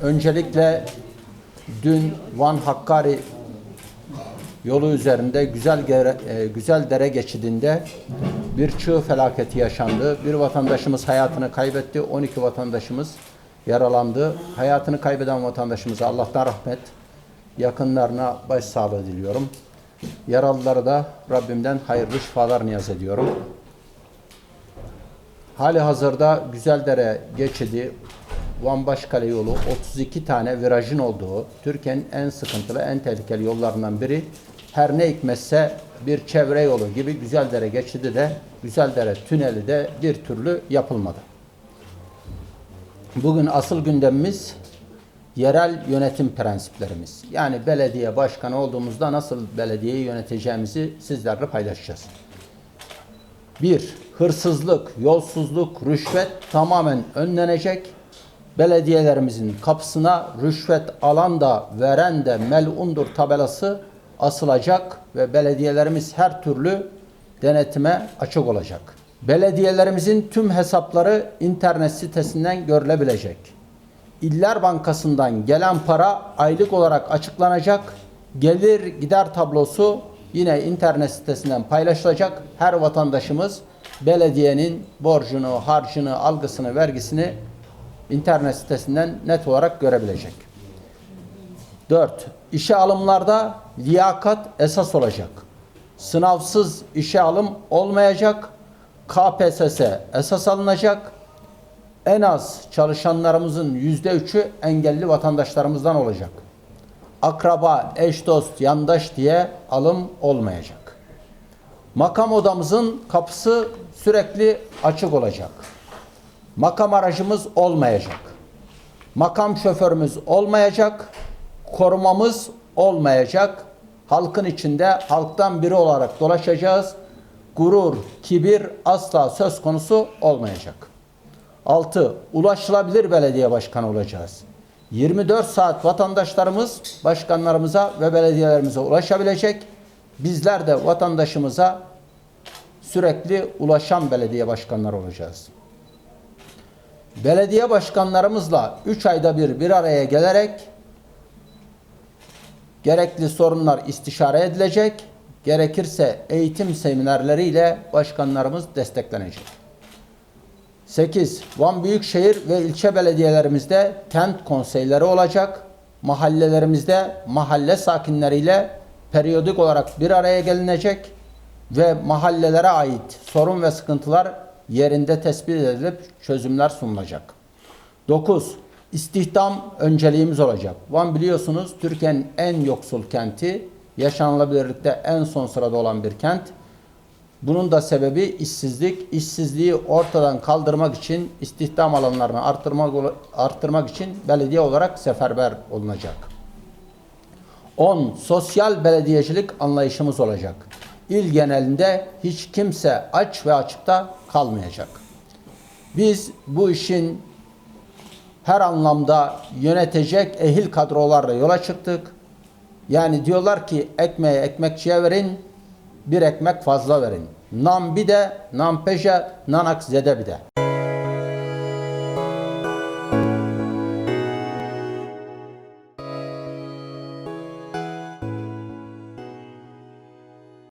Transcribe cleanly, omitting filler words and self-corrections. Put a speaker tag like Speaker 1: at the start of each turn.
Speaker 1: Öncelikle dün Van-Hakkari yolu üzerinde Güzeldere geçidinde bir çığ felaketi yaşandı. Bir vatandaşımız hayatını kaybetti. 12 vatandaşımız yaralandı. Hayatını kaybeden vatandaşımıza Allah'tan rahmet, yakınlarına başsağlığı diliyorum. Yaralılara da Rabbimden hayırlı şifalar niyaz ediyorum. Hali hazırda Güzeldere geçidi, Van Başkale yolu 32 tane virajın olduğu Türkiye'nin en sıkıntılı, en tehlikeli yollarından biri. Her ne hikmetse bir çevre yolu gibi Güzeldere geçidi de, Güzeldere tüneli de bir türlü yapılmadı. Bugün asıl gündemimiz yerel yönetim prensiplerimiz. Yani belediye başkanı olduğumuzda nasıl belediyeyi yöneteceğimizi sizlerle paylaşacağız. 1. Hırsızlık, yolsuzluk, rüşvet tamamen önlenecek. Belediyelerimizin kapısına rüşvet alan da veren de melundur tabelası asılacak ve belediyelerimiz her türlü denetime açık olacak. Belediyelerimizin tüm hesapları internet sitesinden görülebilecek. İller Bankası'ndan gelen para aylık olarak açıklanacak. Gelir gider tablosu yine internet sitesinden paylaşılacak. Her vatandaşımız belediyenin borcunu, harcını, algısını, vergisini internet sitesinden net olarak görebilecek. 4. İşe alımlarda liyakat esas olacak. Sınavsız işe alım olmayacak. KPSS esas alınacak. En az çalışanlarımızın %3'ü engelli vatandaşlarımızdan olacak. Akraba, eş, dost, yandaş diye alım olmayacak. Makam odamızın kapısı sürekli açık olacak. Makam aracımız olmayacak. Makam şoförümüz olmayacak. Korumamız olmayacak. Halkın içinde halktan biri olarak dolaşacağız. Gurur, kibir asla söz konusu olmayacak. 6. Ulaşılabilir belediye başkanı olacağız. 24 saat vatandaşlarımız başkanlarımıza ve belediyelerimize ulaşabilecek. Bizler de vatandaşımıza sürekli ulaşan belediye başkanları olacağız. Belediye başkanlarımızla 3 ayda bir araya gelerek gerekli sorunlar istişare edilecek. Gerekirse eğitim seminerleriyle başkanlarımız desteklenecek. 8. Van Büyükşehir ve ilçe belediyelerimizde kent konseyleri olacak. Mahallelerimizde mahalle sakinleriyle periyodik olarak bir araya gelinecek ve mahallelere ait sorun ve sıkıntılar yerinde tespit edilip çözümler sunulacak. 9. İstihdam önceliğimiz olacak. Van biliyorsunuz Türkiye'nin en yoksul kenti, yaşanılabilirlikte en son sırada olan bir kent. Bunun da sebebi işsizlik. İşsizliği ortadan kaldırmak için, istihdam alanlarını arttırmak için belediye olarak seferber olunacak. 10. Sosyal belediyecilik anlayışımız olacak. İl genelinde hiç kimse aç ve açıkta kalmayacak. Biz bu işin her anlamda yönetecek ehil kadrolarla yola çıktık. Yani diyorlar ki ekmeği ekmekçiye verin, bir ekmek fazla verin. Nam bir de, nam peşe, nanak zede bir de.